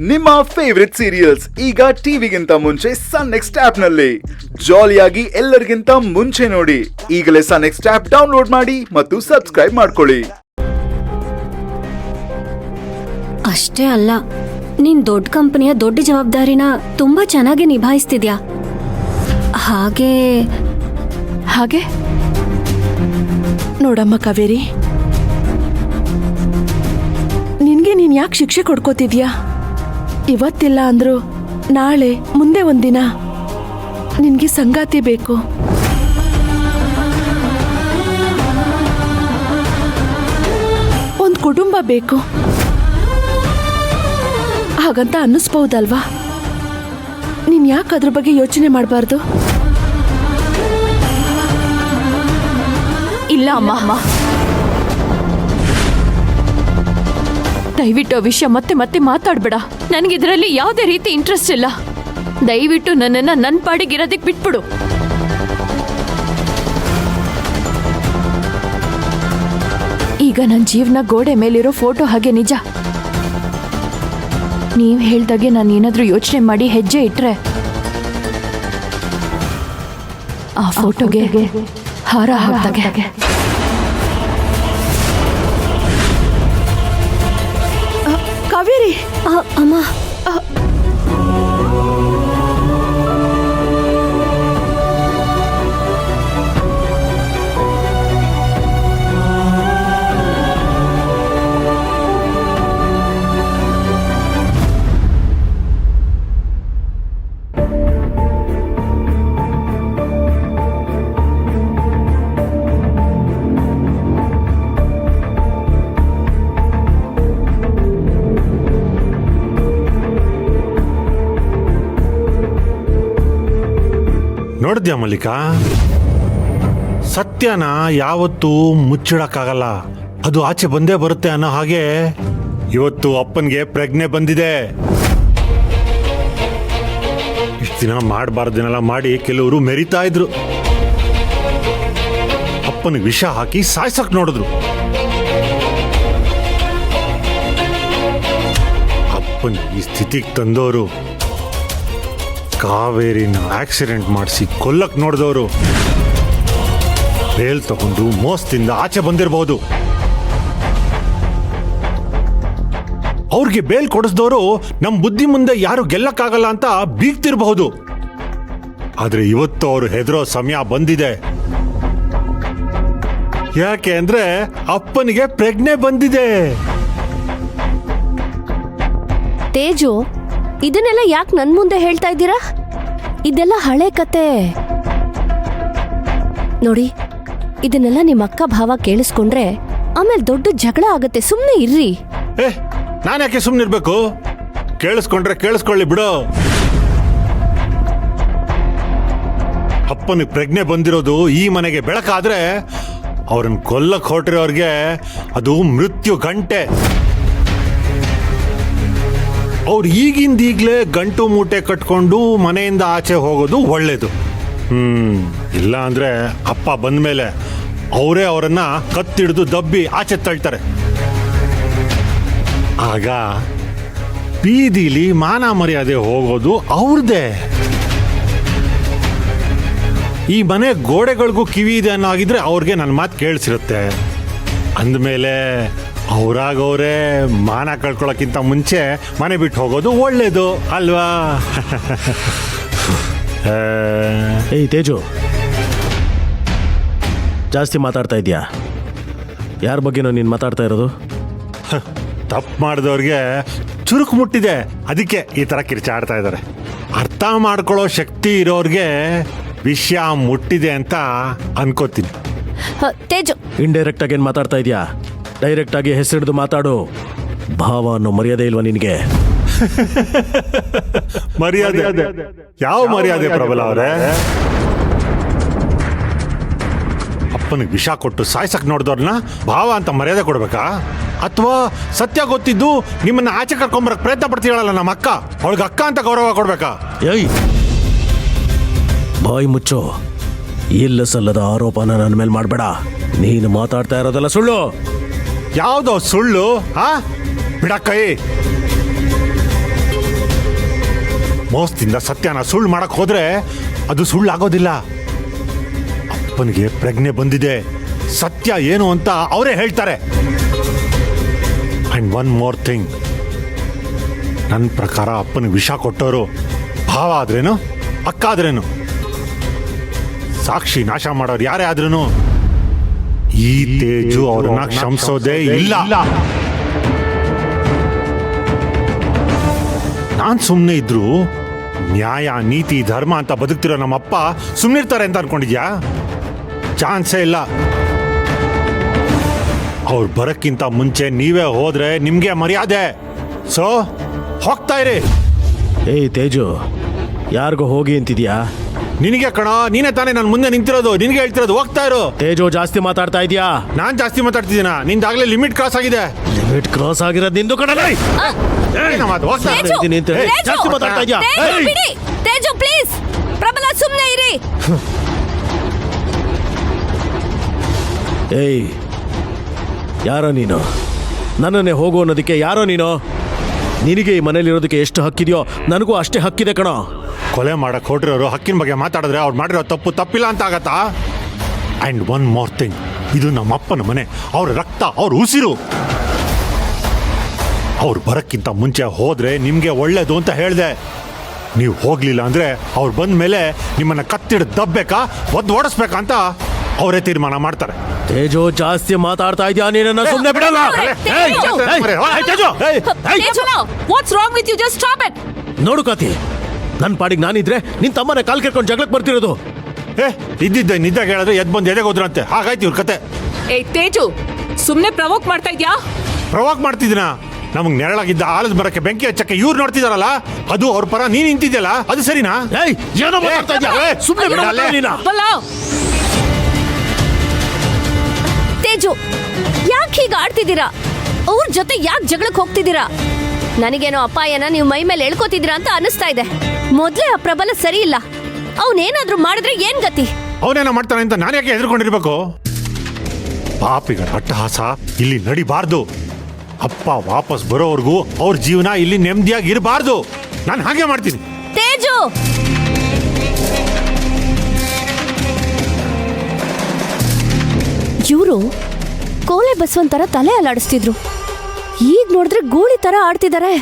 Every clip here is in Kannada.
ನಿಮ್ಮ ಫೇವರಿಟ್ ಸೀರಿಯಲ್ಸ್ ಈಗ ಟಿವಿಗಿಂತ ಮುಂಚೆ ಸನ್ ನೆಕ್ಸ್ಟ್ ಆಪ್ ನಲ್ಲಿ ಜಾಲಿಯಾಗಿ ಎಲ್ಲರಿಗಿಂತ ಮುಂಚೆ ನೋಡಿ. ಈಗಲೇ ಸನ್ ನೆಕ್ಸ್ಟ್ ಆಪ್ ಡೌನ್ಲೋಡ್ ಮಾಡಿ ಮತ್ತು ಸಬ್ಸ್ಕ್ರೈಬ್ ಮಾಡ್ಕೊಳ್ಳಿ. ಅಷ್ಟೇ ಅಲ್ಲ, ನೀನ್ ದೊಡ್ಡ ಕಂಪನಿಯ ದೊಡ್ಡ ಜವಾಬ್ದಾರಿನ ತುಂಬಾ ಚೆನ್ನಾಗಿ ನಿಭಾಯಿಸ್ತಿದ್ಯಾ. ಹಾಗೆ ಹಾಗೆ ನೋಡಮ್ಮ ಕಾವೇರಿ, ನಿನ್ಗೆ ನೀನ್ ಯಾಕೆ ಶಿಕ್ಷೆ ಕೊಡ್ಕೋತಿದ್ಯಾ? ಇವತ್ತಿಲ್ಲ ಅಂದ್ರು ನಾಳೆ ಮುಂದೆ ಒಂದಿನ ನಿನ್ಗೆ ಸಂಗಾತಿ ಬೇಕು. ಒಂದ್ ಕುಟುಂಬ ಬೇಕು. ಹಾಗಂತ ಅನ್ನಿಸ್ಬಹುದಲ್ವಾ? ನೀನ್ ಯಾಕೆ ಅದ್ರ ಬಗ್ಗೆ ಯೋಚನೆ ಮಾಡಬಾರ್ದು? ಇಲ್ಲ ಅಮ್ಮ, ದಯವಿಟ್ಟು ವಿಷಯ ಮತ್ತೆ ಮತ್ತೆ ಮಾತಾಡ್ಬೇಡ. ನನಗಿದ್ರಲ್ಲಿ ಯಾವುದೇ ರೀತಿ ಇಂಟ್ರೆಸ್ಟ್ ಇಲ್ಲ. ದಯವಿಟ್ಟು ನನ್ನನ್ನ ನನ್ನ ಪಾಡಿಗಿರೋದಕ್ಕೆ ಬಿಟ್ಬಿಡು. ಈಗ ನನ್ನ ಜೀವನ ಗೋಡೆ ಮೇಲಿರೋ ಫೋಟೋ ಹಾಗೆ ನಿಜ. ನೀವ್ ಹೇಳ್ದಾಗೆ ನಾನು ಏನಾದ್ರೂ ಯೋಚನೆ ಮಾಡಿ ಹೆಜ್ಜೆ ಇಟ್ರೆ ಆ ಫೋಟೋಗೆ ಹಾರ ಹಾಕ್ದಾಗೆ. ಕಾವೇರಿ, ಅಮ್ಮ, ನೋಡಿದ್ಯಾ ಮಲ್ಲಿಕಾ, ಸತ್ಯನ ಯಾವತ್ತೂ ಮುಚ್ಚಿಡಕ್ಕಾಗಲ್ಲ. ಅದು ಆಚೆ ಬಂದೇ ಬರುತ್ತೆ ಅನ್ನೋ ಹಾಗೆ ಇವತ್ತು ಅಪ್ಪನಿಗೆ ಪ್ರಜ್ಞೆ ಬಂದಿದೆ. ಇಷ್ಟು ದಿನ ಮಾಡಬಾರ್ದನ್ನೆಲ್ಲ ಮಾಡಿ ಕೆಲವರು ಮೆರಿತಾ ಇದ್ರು. ಅಪ್ಪನಿಗೆ ವಿಷ ಹಾಕಿ ಸಾಯ್ಸಕ್ ನೋಡಿದ್ರು. ಅಪ್ಪನ ಈ ಸ್ಥಿತಿಗೆ ತಂದವರು ಕಾವೇರಿನ ಆಕ್ಸಿಡೆಂಟ್ ಮಾಡಿಸಿ ಕೊಲ್ಲಕ್ ನೋಡಿದವರು ಬೇಲ್ ತಗೊಂಡು ಮೋಸದಿಂದ ಆಚೆ ಬಂದಿರಬಹುದು. ಅವ್ರಿಗೆ ಬೇಲ್ ಕೊಡಿಸಿದವರು ನಮ್ಮ ಬುದ್ಧಿ ಮುಂದೆ ಯಾರು ಗೆಲ್ಲಕ್ಕಾಗಲ್ಲ ಅಂತ ಬೀಗ್ತಿರಬಹುದು. ಆದ್ರೆ ಇವತ್ತು ಅವರು ಹೆದರೋ ಸಮಯ ಬಂದಿದೆ. ಯಾಕೆ ಅಂದ್ರೆ ಅಪ್ಪನಿಗೆ ಪ್ರಜ್ಞೆ ಬಂದಿದೆ. ತೇಜು, ಇದನ್ನೆಲ್ಲ ಯಾಕೆ ನನ್ ಮುಂದೆ ಹೇಳ್ತಾ ಇದ್ದೀರಾ? ಇದೆಲ್ಲ ಹಳೆ ಕತೆ ನೋಡಿ. ಇದನ್ನೆಲ್ಲ ನಿಮ್ಮ ಅಕ್ಕ ಭಾವ ಕೇಳಿಸ್ಕೊಂಡ್ರೆ ಆಮೇಲೆ ದೊಡ್ಡ ಜಗಳ ಆಗತ್ತೆ. ಸುಮ್ನೆ ಇರ್ರಿ. ನಾನು ಯಾಕೆ ಸುಮ್ನೆ ಇರ್ಬೇಕು? ಕೇಳಿಸ್ಕೊಂಡ್ರೆ ಕೇಳಿಸ್ಕೊಳ್ಳಿ ಬಿಡು. ಅಪ್ಪನಿಗೆ ಪ್ರಜ್ಞೆ ಬಂದಿರೋದು ಈ ಮನೆಗೆ ಬೆಳಕಾದ್ರೆ ಅವ್ರನ್ನ ಕೊಲ್ಲಕ್ ಹೊರಟಿರೋರ್ಗೆ ಅದು ಮೃತ್ಯು ಗಂಟೆ. ಅವ್ರು ಈಗಿಂದೀಗ್ಲೇ ಗಂಟು ಮೂಟೆ ಕಟ್ಕೊಂಡು ಮನೆಯಿಂದ ಆಚೆ ಹೋಗೋದು ಒಳ್ಳೇದು. ಇಲ್ಲ ಅಂದ್ರೆ ಅಪ್ಪ ಬಂದ್ಮೇಲೆ ಅವರೇ ಅವರನ್ನ ಕತ್ತಿಡಿದು ದಬ್ಬಿ ಆಚೆ ತಳ್ತಾರೆ. ಆಗ ಬೀದಿಲಿ ಮಾನ ಮರ್ಯಾದೆ ಹೋಗೋದು ಅವ್ರದೇ. ಈ ಮನೆ ಗೋಡೆಗಳಿಗೂ ಕಿವಿ ಇದೆ ಅನ್ನೋ ಆಗಿದ್ರೆ ಅವ್ರಿಗೆ ನನ್ನ ಮಾತು ಕೇಳಿಸಿರುತ್ತೆ. ಅಂದಮೇಲೆ ಅವರಾಗವ್ರೆ ಮಾನ ಕಳ್ಕೊಳ್ಳೋಕ್ಕಿಂತ ಮುಂಚೆ ಮನೆ ಬಿಟ್ಟು ಹೋಗೋದು ಒಳ್ಳೇದು ಅಲ್ವಾ? ಏಯ್ ತೇಜು, ಜಾಸ್ತಿ ಮಾತಾಡ್ತಾ ಇದೆಯಾ? ಯಾರ ಬಗ್ಗೆನೋ ನೀನು ಮಾತಾಡ್ತಾ ಇರೋದು? ತಪ್ಪು ಮಾಡಿದವ್ರಿಗೆ ಚುರುಕು ಮುಟ್ಟಿದೆ, ಅದಕ್ಕೆ ಈ ಥರ ಕಿರ್ಚಾಡ್ತಾ ಇದ್ದಾರೆ. ಅರ್ಥ ಮಾಡ್ಕೊಳ್ಳೋ ಶಕ್ತಿ ಇರೋರಿಗೆ ವಿಷಯ ಮುಟ್ಟಿದೆ ಅಂತ ಅನ್ಕೋತೀನಿ. ತೇಜು, ಇಂಡೈರೆಕ್ಟ್ ಆಗಿ ಏನು ಮಾತಾಡ್ತಾ ಇದೆಯಾ? ಡೈರೆಕ್ಟ್ ಆಗಿ ಹೆಸರಿಡ್ದು ಮಾತಾಡು. ಭಾವ ಅನ್ನೋ ಮರ್ಯಾದೆ ಇಲ್ವಾ ನಿನಗೆ? ಮರ್ಯಾದೆ? ಯಾವ ಮರ್ಯಾದೆ ಪ್ರಬಲ ಅವರೇ? ಅಪ್ಪನಿಗೆ ವಿಷ ಕೊಟ್ಟು ಸಾಯ್ಸಕ್ ನೋಡಿದವ್ರನ್ನ ಭಾವ ಅಂತ ಮರ್ಯಾದೆ ಕೊಡ್ಬೇಕಾ? ಅಥವಾ ಸತ್ಯ ಗೊತ್ತಿದ್ದು ನಿಮ್ಮನ್ನ ಆಚೆ ಕರ್ಕೊಂಬರಕ್ ಪ್ರಯತ್ನ ಪಡ್ತೀಳಲ್ಲ ನಮ್ಮ ಅಕ್ಕ, ಅವಳಿಗೆ ಅಕ್ಕ ಅಂತ ಗೌರವ ಕೊಡ್ಬೇಕಾ? ಏಯ್, ಬಾಯಿ ಮುಚ್ಚೋ. ಇಲ್ಲ ಸಲ್ಲದ ಆರೋಪನ ನನ್ನ ಮೇಲೆ ಮಾಡಬೇಡ. ನೀನು ಮಾತಾಡ್ತಾ ಇರೋದೆಲ್ಲ ಸುಳ್ಳು. ಯಾವುದೋ ಸುಳ್ಳು? ಬಿಡಕ್ಕೈ, ಮೋಸದಿಂದ ಸತ್ಯನ ಸುಳ್ಳು ಮಾಡಕ್ ಹೋದ್ರೆ ಅದು ಸುಳ್ಳಾಗೋದಿಲ್ಲ. ಅಪ್ಪನಿಗೆ ಪ್ರಜ್ಞೆ ಬಂದಿದೆ, ಸತ್ಯ ಏನು ಅಂತ ಅವರೇ ಹೇಳ್ತಾರೆ. ಅಂಡ್ ಒನ್ ಮೋರ್ ಥಿಂಗ್, ನನ್ನ ಪ್ರಕಾರ ಅಪ್ಪನಿಗೆ ವಿಷ ಕೊಟ್ಟವರು ಭಾವ ಆದ್ರೇನು ಅಕ್ಕ ಆದ್ರೇನು, ಸಾಕ್ಷಿ ನಾಶ ಮಾಡೋರು ಯಾರೇ ಆದ್ರೂ ಈ ತೇಜು ಅವ್ರನ್ನ ಕ್ಷಮಿಸೋದೇ ಇಲ್ಲ. ನಾನ್ ಸುಮ್ಮನೆ ಇದ್ರು ನ್ಯಾಯ ನೀತಿ ಧರ್ಮ ಅಂತ ಬದುಕ್ತಿರೋ ನಮ್ಮಪ್ಪ ಸುಮ್ಮನಿರ್ತಾರೆ ಅಂತ ಅನ್ಕೊಂಡಿದ್ಯಾ? ಚಾನ್ಸೇ ಇಲ್ಲ. ಅವ್ರು ಬರಕ್ಕಿಂತ ಮುಂಚೆ ನೀವೇ ಹೋದ್ರೆ ನಿಮ್ಗೆ ಮರ್ಯಾದೆ. ಸೊ ಹೋಗ್ತಾ ಇರಿ. ಏಯ್ ತೇಜು, ಯಾರಿಗೋ ಹೋಗಿ ಅಂತಿದ್ಯಾ? ನಿನಗೆ ಕಣ, ನೀನೇ ತಾನೇ ನನ್ನ ಮುಂದೆ ನಿಂತಿರೋದು, ನಿನಗೆ ಹೇಳ್ತಿರೋದು ಹೋಗ್ತಾ ಇರು. ತೇಜು ಜಾಸ್ತಿ ಮಾತಾಡ್ತಾ ಇದೀಯಾ? ನಾನ್ ಜಾಸ್ತಿ ಮಾತಾಡ್ತಿದ್ದೀನ? ನಿಂದಾಗ್ಲೇ ಲಿಮಿಟ್ ಕ್ರಾಸ್ ಆಗಿದೆ. ಲಿಮಿಟ್ ಕ್ರಾಸ್ ಆಗಿರೋದು ನಿಂದು ಕಣ. ಏನ ಮಾತು? ಹೋಗ್ತಾ ಇರು. ಜಾಸ್ತಿ ಮಾತಾಡ್ತಾ ಇದೀಯಾ? ತೇಜು ಪ್ಲೀಸ್, ಪ್ರಬಲ ಸುಮ್ಮನೆ ಇರಿ. ಏಯ್, ಯಾರೋ ನೀನು? ನನ್ನನ್ನೇ ಹೋಗು ಅನ್ನೋದಕ್ಕೆ ಯಾರೋ ನೀನು? ನಿನಗೆ ಈ ಮನೇಲಿರೋದಕ್ಕೆ ಎಷ್ಟು ಹಕ್ಕಿದೆಯೋ ನನಗೂ ಅಷ್ಟೇ ಹಕ್ಕಿದೆ ಕಣೋ. ಕೊಲೆ ಮಾಡಕ್ ಹೊರಟಿರೋರು ಹಕ್ಕಿನ ಬಗ್ಗೆ ಮಾತಾಡಿದ್ರೆ ಅವ್ರು ಮಾಡಿರೋ ತಪ್ಪು ತಪ್ಪಿಲ್ಲ ಅಂತ ಆಗತ್ತಾ? ಅಂಡ್ ಒನ್ ಮೋರ್ ಥಿಂಗ್, ಇದು ನಮ್ಮ ಅಪ್ಪನ ಮನೆ, ಅವ್ರ ರಕ್ತ, ಅವ್ರ ಉಸಿರು. ಅವ್ರು ಬರಕ್ಕಿಂತ ಮುಂಚೆ ಹೋದ್ರೆ ನಿಮ್ಗೆ ಒಳ್ಳೇದು ಅಂತ ಹೇಳ್ದೆ. ನೀವು ಹೋಗ್ಲಿಲ್ಲ ಅಂದ್ರೆ ಅವ್ರು ಬಂದ ಮೇಲೆ ನಿಮ್ಮನ್ನ ಕತ್ತಿಡ್ ದಬ್ಬೇಕಾ ಒದ್ದು ಓಡಿಸ್ಬೇಕಾ ಅಂತ ಅವರೇ ತೀರ್ಮಾನ ಮಾಡ್ತಾರೆ. ತೇಜು ಜಾಸ್ತಿ ಮಾತಾಡ್ತಾ ಇದೀಯಾ? ನೀನನ್ನ ಸುಮ್ಮನೆ ಬಿಡಲ್ಲ. What's wrong with you? Just stop it. ನೋಡು ಕಾತಿ, ನನ್ನ ಪಾಡಿಗೆ ನಾನಿದ್ರೆ ನಿನ್ ತಮ್ಮನ ಕಾಲ್ ಕೇಳ್ಕೊಂಡು ಜಗಳಕ್ಕೆ ಬರ್ತಿರೋದು. ಇದ್ದಿದ್ದೆ ನಿದ್ದಾಗ ಹೇಳಿದ್ರೆ ಎದ್ ಬಂದು ಎದೆಗೆ ಹೋದ್ರಂತೆ. ಹಾಗಾಯ್ತು ಇವ್ರ ಕತೆ. ಏ ತೇಜು, ಸುಮ್ನೆ ಪ್ರವೋಕ್ ಮಾಡ್ತಾ ಇದ್ಯಾ? ಪ್ರವಾಕ್ ಮಾಡ್ತಿದ್ದೀನ? ನಮಗ್ ನೆರಳಾಗಿದ್ದ ಆಲದ ಮರಕ್ಕೆ ಬೆಂಕಿ ಹಚ್ಚಕ್ಕೆ ಇವ್ರು ನೋಡ್ತಿದಾರಲ್ಲ, ಅದು ಅವ್ರ ಪರ ನೀನ್ ನಿಂತಿದ್ಯಲ್ಲ, ಅದು ಸರಿನಾ? ಏಯ್, ಏನೋ ಮಾತಾಡ್ತಾ ಇದೀಯಾ? ಸುಮ್ಮನೆ ಬಿಡಲ್ಲ ನೀನು. ತೇಜು, ಯಾಕೆ ಹೀಗೆ ಆಡ್ತಿದ್ದೀರಾ? ಅವ್ರ ಜೊತೆ ಯಾಕೆ ಜಗಳಕ್ಕೆ ಹೋಗ್ತಿದ್ದೀರಾ? ನನಗೇನೋ ಅಪಾಯನ ನೀವು ಮೈ ಮೇಲೆ ಎಳ್ಕೋತಿದ್ದೀರಾ ಅಂತ ಅನಿಸ್ತಾ ಇದೆ. ಮೊದ್ಲೇ ಆ ಪ್ರಬಲ ಸರಿ ಇಲ್ಲ. ಅವನೇನಾದ್ರೂ ಮಾಡಿದ್ರೆ ಏನ್ ಗತಿ? ಅವನೇನ ಮಾಡ್ತಾನೆ ಅಂತ ನಾನು ಯಾಕೆ ಹೆದರ್ಕೊಂಡಿರ್ಬೇಕು? ಪಾಪಿಗಳ ಅಟ್ಟಹಾಸ ಇಲ್ಲಿ ನಡಿಬಾರ್ದು. ಅಪ್ಪ ವಾಪಸ್ ಬರೋವರೆಗೂ ಅವ್ರ ಜೀವನ ಇಲ್ಲಿ ನೆಮ್ಮದಿಯಾಗಿ ಇರಬಾರ್ದು. ನಾನು ಹಾಗೆ ಮಾಡ್ತೀನಿ. ತೇಜು, ಇವರು ಕೋಲೆ ಬಸವನ್ ತರ ತಲೆ ಅಲ್ಲಾಡಿಸ್ತಿದ್ರು, ಈಗ ನೋಡಿದ್ರೆ ಗೂಳಿ ತರ ಆಡ್ತಿದ್ದಾರೆ.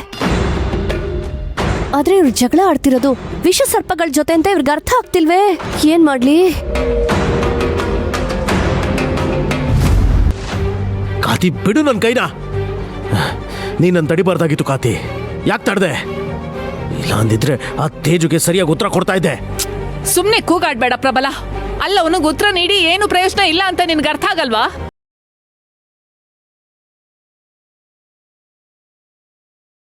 ಆದ್ರೆ ಇವ್ರು ಜಗಳ ಆಡ್ತಿರೋದು ವಿಷ ಸರ್ಪಗಳ ಜೊತೆ ಅಂತ ಇವ್ರಿಗೆ ಅರ್ಥ ಆಗ್ತಿಲ್ವೇ? ಏನ್ ಮಾಡ್ಲಿ? ಕಾತಿ, ಬಿಡು ನನ್ನ ಕೈನ. ನೀನನ್ನು ತಡಿಬಾರ್ದಾಗಿತ್ತು ಕಾತಿ. ಯಾಕೆ ತಡ್ದೆ? ಇಲ್ಲ ಅಂದಿದ್ರೆ ಆ ತೇಜುಗೆ ಸರಿಯಾಗಿ ಉತ್ತರ ಕೊಡ್ತಾ ಇದ್ದೆ. ಸುಮ್ನೆ ಕೂಗಾಡ್ಬೇಡ ಪ್ರಬಲ. ಅಲ್ಲ, ಅವನಿಗೆ ಉತ್ತರ ನೀಡಿ ಏನು ಪ್ರಯೋಜನ ಇಲ್ಲ ಅಂತ ನಿನ್ಗೆ ಅರ್ಥ ಆಗಲ್ವಾ?